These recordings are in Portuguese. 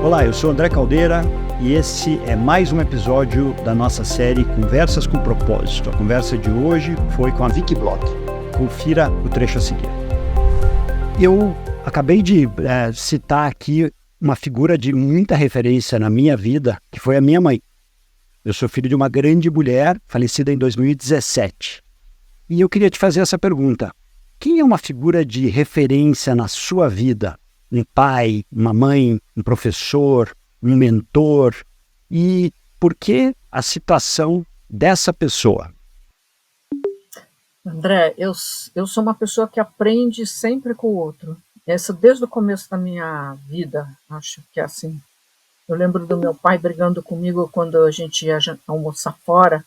Olá, eu sou André Caldeira e esse é mais um episódio da nossa série Conversas com Propósito. A conversa de hoje foi com a Vicky Bloch. Confira o trecho a seguir. Eu acabei de citar aqui uma figura de muita referência na minha vida, que foi a minha mãe. Eu sou filho de uma grande mulher, falecida em 2017. E eu queria te fazer essa pergunta. Quem é uma figura de referência na sua vida? Um pai, uma mãe, um professor, um mentor? E por que a citação dessa pessoa? André, eu sou uma pessoa que aprende sempre com o outro. Essa desde o começo da minha vida, acho que é assim. Eu lembro do meu pai brigando comigo quando a gente ia almoçar fora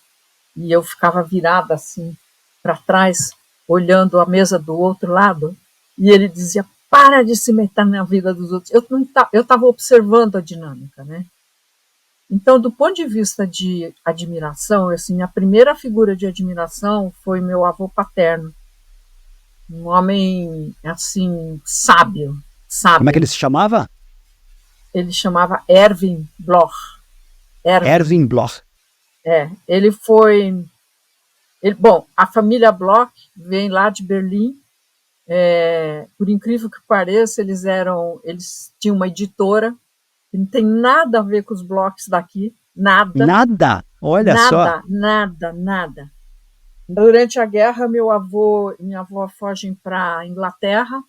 e eu ficava virada assim para trás, olhando a mesa do outro lado, e ele dizia: para de se meter na vida dos outros. Eu estava observando a dinâmica, né? Então, do ponto de vista de admiração, assim, a primeira figura de admiração foi meu avô paterno, um homem assim sábio. Como é que ele se chamava? Ele chamava Erwin Bloch. Erwin Bloch. Ele foi. Bom, a família Bloch vem lá de Berlim. Por incrível que pareça, eles tinham uma editora que não tem nada a ver com os Blochs daqui, nada. Nada? Olha nada, só. nada. Durante a guerra, meu avô e minha avó fogem para a Inglaterra.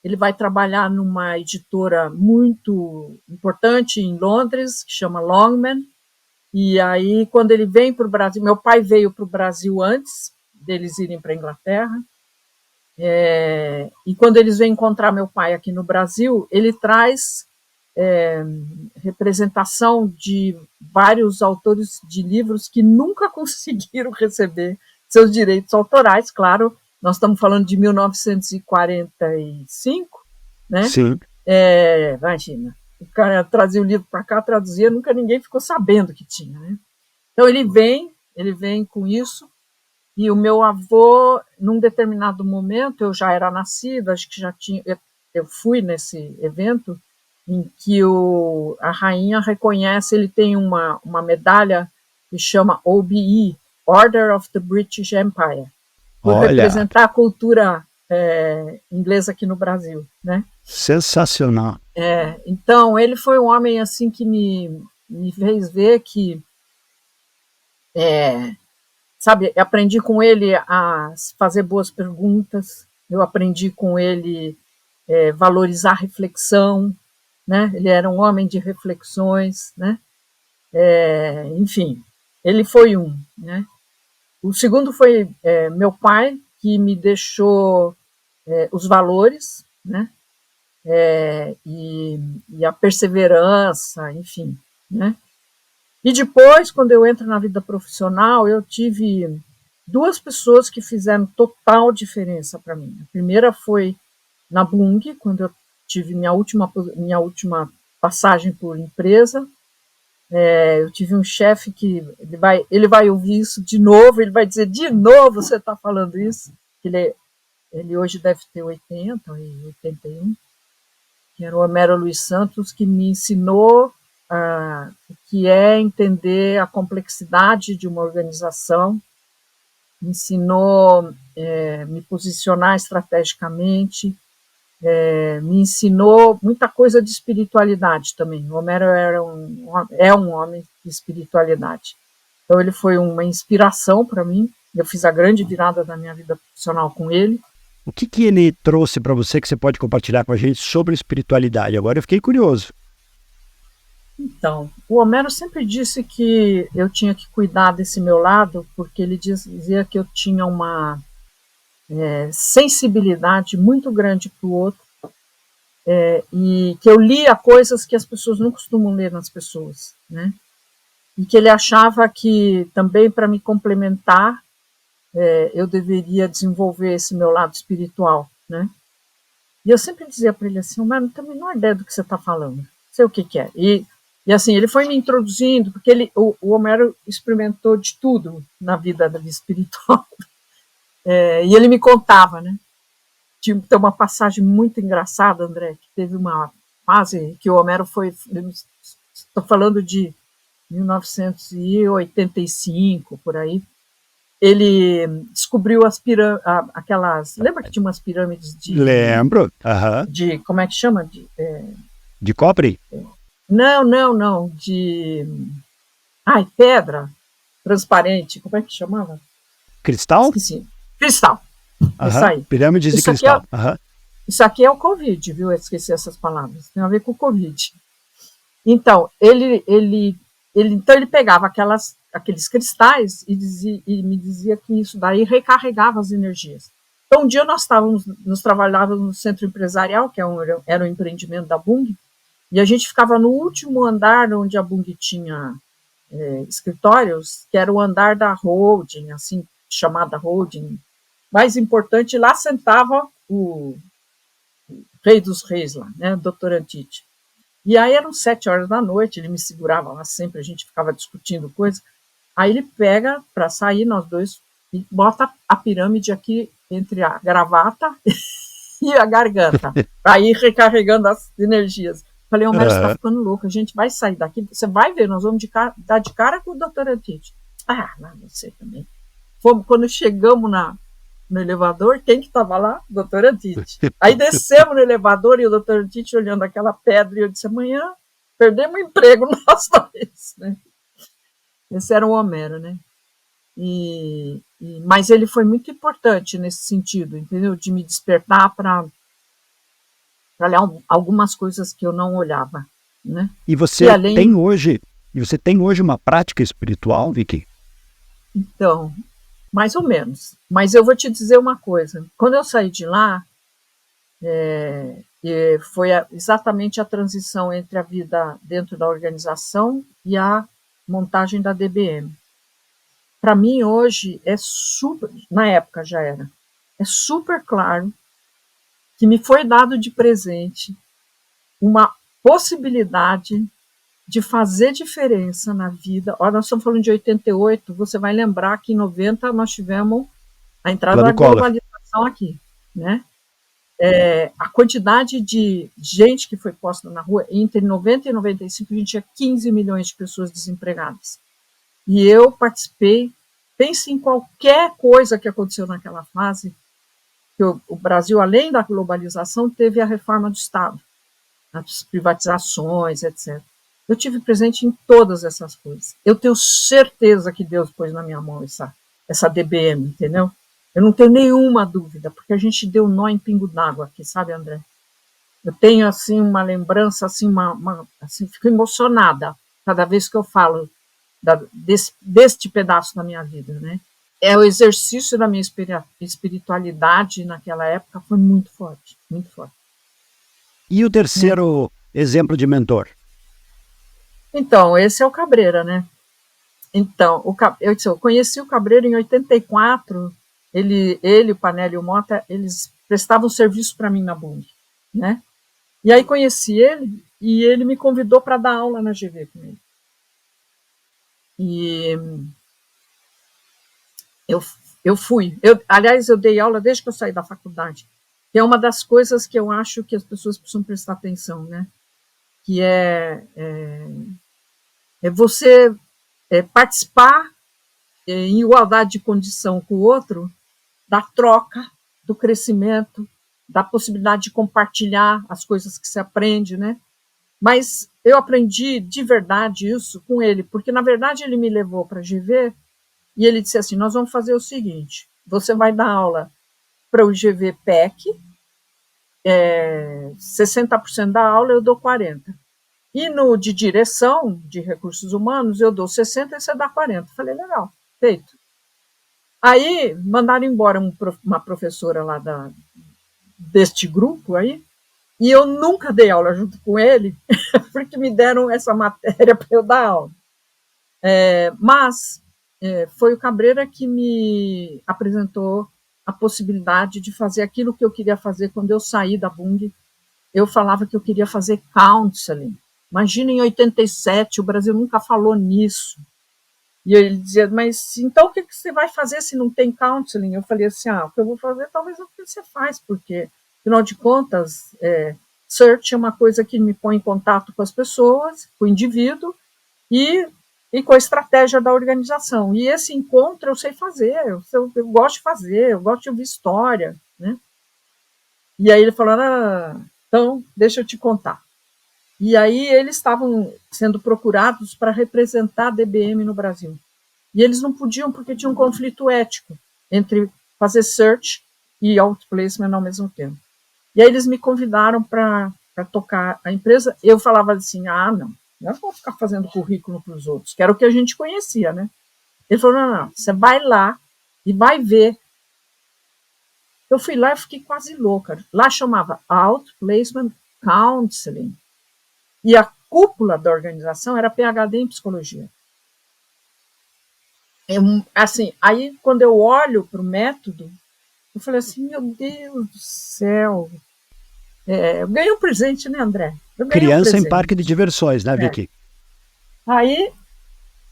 Ele vai trabalhar numa editora muito importante em Londres, que chama Longman. E aí, quando ele vem para o Brasil, meu pai veio para o Brasil antes deles irem para a Inglaterra. E quando eles vêm encontrar meu pai aqui no Brasil, ele traz representação de vários autores de livros que nunca conseguiram receber seus direitos autorais. Claro, nós estamos falando de 1945, né? Sim. Imagina, o cara trazia o livro para cá, traduzia, nunca ninguém ficou sabendo que tinha, né? Então ele vem com isso. E o meu avô, num determinado momento, eu já era nascida, acho que já tinha. Eu fui nesse evento em que a rainha reconhece, ele tem uma medalha que chama OBE, Order of the British Empire, por representar a cultura inglesa aqui no Brasil, né? Sensacional. Então, ele foi um homem assim que me fez ver que sabe, eu aprendi com ele a fazer boas perguntas, eu aprendi com ele valorizar a reflexão, né? Ele era um homem de reflexões, né? Enfim, ele foi um, né? O segundo foi meu pai, que me deixou os valores, né? E a perseverança, enfim, né? E depois, quando eu entro na vida profissional, eu tive duas pessoas que fizeram total diferença para mim. A primeira foi na Bung, quando eu tive minha última passagem por empresa. Eu tive um chefe que ele vai ouvir isso de novo, ele vai dizer: de novo você está falando isso? Ele hoje deve ter 80 e 81, que era o Homero Luiz Santos, que me ensinou o que é entender a complexidade de uma organização, me ensinou me posicionar estrategicamente, me ensinou muita coisa de espiritualidade também. O Homero é um homem de espiritualidade. Então ele foi uma inspiração para mim. Eu fiz a grande virada da minha vida profissional com ele. O que ele trouxe para você que você pode compartilhar com a gente sobre espiritualidade? Agora eu fiquei curioso. Então, o Homero sempre disse que eu tinha que cuidar desse meu lado, porque ele dizia que eu tinha uma sensibilidade muito grande para o outro, e que eu lia coisas que as pessoas não costumam ler nas pessoas, né? E que ele achava que também, para me complementar, eu deveria desenvolver esse meu lado espiritual, né? E eu sempre dizia para ele assim: mas não tenho a menor ideia do que você está falando, não sei o que é. E assim, ele foi me introduzindo, porque o Homero experimentou de tudo na vida espiritual. E ele me contava, né? Tem uma passagem muito engraçada, André, que teve uma fase que o Homero foi, estou falando de 1985, por aí, ele descobriu as aquelas, lembra que tinha umas pirâmides Lembro. de como é que chama? De cobre? Não, pedra transparente, como é que chamava? Cristal? Esqueci. Cristal. Isso aí. Pirâmides de cristal. Isso aqui é o Covid, viu? Eu esqueci essas palavras. Tem a ver com o Covid. Então, ele pegava aqueles cristais e me dizia que isso daí recarregava as energias. Então, um dia nós trabalhávamos no centro empresarial, que era um empreendimento da Bung, e a gente ficava no último andar onde a Bung tinha escritórios, que era o andar da holding, assim, chamada holding. Mais importante, lá sentava o rei dos reis lá, né, o Dr. Antite. E aí eram 7 horas da noite, ele me segurava lá sempre, a gente ficava discutindo coisas. Aí ele pega para sair, nós dois, e bota a pirâmide aqui entre a gravata e a garganta, para ir recarregando as energias. Falei, Homero, você está ficando louco, a gente vai sair daqui, você vai ver, nós vamos dar de cara com o Dr. Antite. Não sei também. Quando chegamos no elevador, quem que estava lá? O Dr. Antite. Aí descemos no elevador e o Dr. Antite olhando aquela pedra e eu disse, amanhã perdemos o emprego nós dois, né? Esse era o Homero, né? Mas ele foi muito importante nesse sentido, entendeu? De me despertar para olhar algumas coisas que eu não olhava, né? E você tem hoje uma prática espiritual, Vicky? Então, mais ou menos. Mas eu vou te dizer uma coisa. Quando eu saí de lá, foi exatamente a transição entre a vida dentro da organização e a montagem da DBM. Para mim, hoje, na época já era, é super claro que me foi dado de presente uma possibilidade de fazer diferença na vida. Olha, nós estamos falando de 88, você vai lembrar que em 90 nós tivemos a entrada da globalização aqui, né? A quantidade de gente que foi posta na rua, entre 90 e 95, a gente tinha 15 milhões de pessoas desempregadas. E eu participei, pense em qualquer coisa que aconteceu naquela fase, que o Brasil, além da globalização, teve a reforma do Estado, as privatizações, etc. Eu tive presente em todas essas coisas. Eu tenho certeza que Deus pôs na minha mão essa DBM, entendeu? Eu não tenho nenhuma dúvida, porque a gente deu nó em pingo d'água aqui, sabe, André? Eu tenho, assim, uma lembrança, assim, assim, fico emocionada cada vez que eu falo deste pedaço da minha vida, né? O exercício da minha espiritualidade naquela época foi muito forte, muito forte. E o terceiro exemplo de mentor? Então, esse é o Cabreira, né? Então, eu conheci o Cabreira em 84, ele, o Panelli e o Mota, eles prestavam serviço para mim na Bung, né? E aí conheci ele, e ele me convidou para dar aula na GV com ele. E eu fui. Aliás, eu dei aula desde que eu saí da faculdade, que é uma das coisas que eu acho que as pessoas precisam prestar atenção, né? Que é você participar em igualdade de condição com o outro, da troca, do crescimento, da possibilidade de compartilhar as coisas que se aprende, né? Mas eu aprendi de verdade isso com ele, porque, na verdade, ele me levou para a GV e ele disse assim, nós vamos fazer o seguinte, você vai dar aula para o GV PEC, 60% da aula eu dou 40%. E no de direção de recursos humanos, eu dou 60% e você dá 40%. Falei, legal, feito. Aí, mandaram embora uma professora lá deste grupo aí, e eu nunca dei aula junto com ele, porque me deram essa matéria para eu dar aula. Mas foi o Cabreira que me apresentou a possibilidade de fazer aquilo que eu queria fazer quando eu saí da Bung. Eu falava que eu queria fazer counseling. Imagina, em 87, o Brasil nunca falou nisso. E ele dizia, mas então o que você vai fazer se não tem counseling? Eu falei assim, o que eu vou fazer talvez é o que você faz, porque, afinal de contas, search é uma coisa que me põe em contato com as pessoas, com o indivíduo e com a estratégia da organização. E esse encontro eu sei fazer, eu gosto de fazer, eu gosto de ouvir história, né? E aí ele falou, então, deixa eu te contar. E aí eles estavam sendo procurados para representar a DBM no Brasil. E eles não podiam porque tinha um conflito ético entre fazer search e outplacement ao mesmo tempo. E aí eles me convidaram para tocar a empresa. Eu falava assim, não vou ficar fazendo currículo para os outros, que era o que a gente conhecia, né? Ele falou, não, você vai lá e vai ver. Eu fui lá e fiquei quase louca. Lá chamava Outplacement Counseling. E a cúpula da organização era PhD em psicologia. Assim, aí, quando eu olho para o método, eu falei assim, meu Deus do céu. Eu ganhei um presente, né, André? Criança em parque de diversões, né, Vicky? Aí,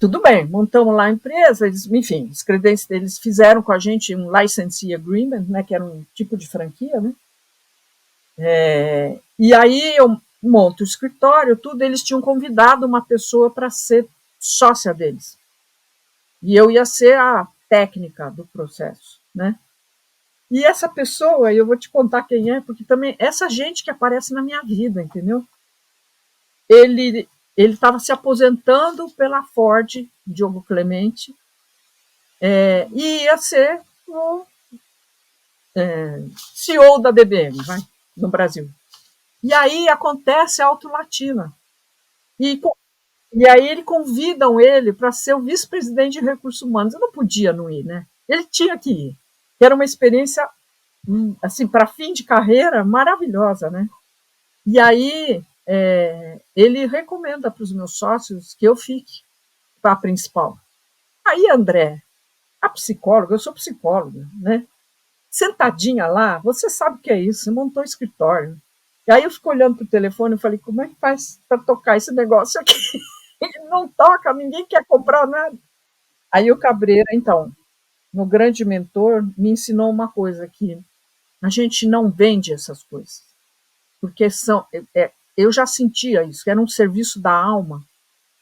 tudo bem, montamos lá a empresa, enfim, os credenciais deles fizeram com a gente um licensee agreement, né, que era um tipo de franquia, né? E aí eu monto o escritório, tudo, eles tinham convidado uma pessoa para ser sócia deles. E eu ia ser a técnica do processo, né? E essa pessoa, eu vou te contar quem é, porque também essa gente que aparece na minha vida, entendeu? Ele estava se aposentando pela Ford, Diogo Clemente, e ia ser o CEO da DBM, no Brasil. E aí acontece a Auto Latina. E aí ele convidam ele para ser o vice-presidente de recursos humanos. Eu não podia não ir, né? Ele tinha que ir. Era uma experiência, assim, para fim de carreira, maravilhosa, né? E aí ele recomenda para os meus sócios que eu fique para a principal. Aí, André, a psicóloga, eu sou psicóloga, né? Sentadinha lá, você sabe o que é isso, você montou um escritório. E aí eu fico olhando para o telefone e falei, como é que faz para tocar esse negócio aqui? Ele não toca, ninguém quer comprar nada. Aí o Cabreira, então, no grande mentor, me ensinou uma coisa, que a gente não vende essas coisas, porque eu já sentia isso, que era um serviço da alma.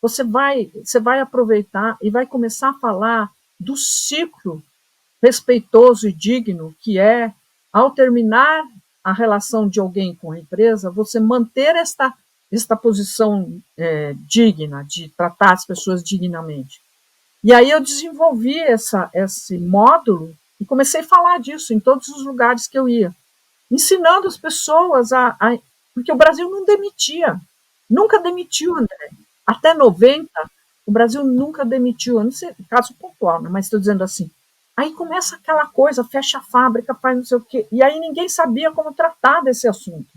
Você vai aproveitar e vai começar a falar do ciclo respeitoso e digno que é, ao terminar a relação de alguém com a empresa, você manter esta posição digna, de tratar as pessoas dignamente. E aí eu desenvolvi esse módulo e comecei a falar disso em todos os lugares que eu ia, ensinando as pessoas porque o Brasil não demitia, nunca demitiu, André. Até 90, o Brasil nunca demitiu, não sei, caso pontual, né, mas estou dizendo assim. Aí começa aquela coisa, fecha a fábrica, faz não sei o quê, e aí ninguém sabia como tratar desse assunto.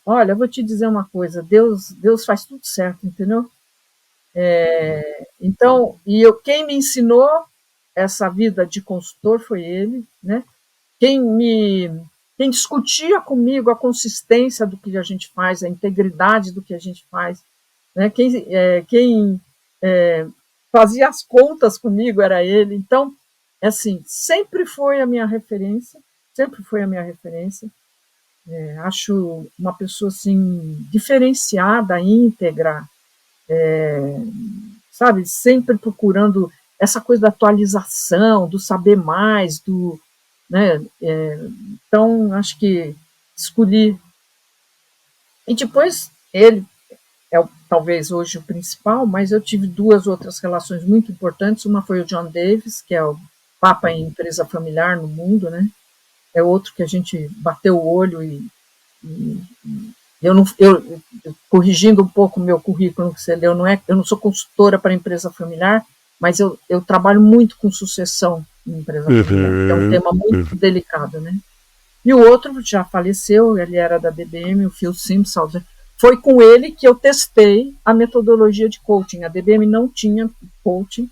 Olha, eu vou te dizer uma coisa, Deus faz tudo certo, entendeu? Então, quem me ensinou essa vida de consultor foi ele, né? Quem discutia comigo a consistência do que a gente faz, a integridade do que a gente faz, né? Quem fazia as contas comigo era ele. Então, assim, sempre foi a minha referência, acho uma pessoa, assim, diferenciada, íntegra, sabe, sempre procurando essa coisa da atualização, do saber mais, né? Então, acho que escolhi. E depois, ele talvez hoje o principal, mas eu tive duas outras relações muito importantes. Uma foi o John Davis, que é o papa em empresa familiar no mundo, né? É outro que a gente bateu o olho corrigindo um pouco o meu currículo, que você leu, eu não sou consultora para empresa familiar, mas eu trabalho muito com sucessão em empresa familiar, que é um tema muito delicado, né? E o outro já faleceu, ele era da DBM, o Phil Simpson. Foi com ele que eu testei a metodologia de coaching. A DBM não tinha coaching.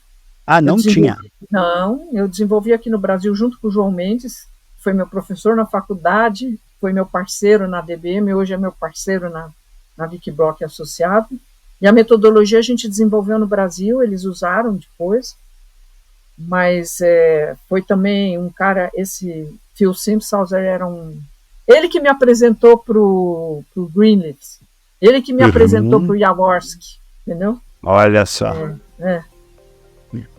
Não tinha? Não, eu desenvolvi aqui no Brasil junto com o João Mendes, foi meu professor na faculdade, foi meu parceiro na DBM, hoje é meu parceiro na Wikiblock Associado. E a metodologia a gente desenvolveu no Brasil, eles usaram depois, mas foi também um cara, esse Phil Simpson era um Ele que me apresentou pro Greenleaf. Ele que me apresentou pro Jaworski, entendeu? Olha só. É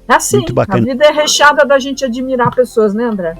assim, muito bacana. A vida é recheada da gente admirar pessoas, né, André?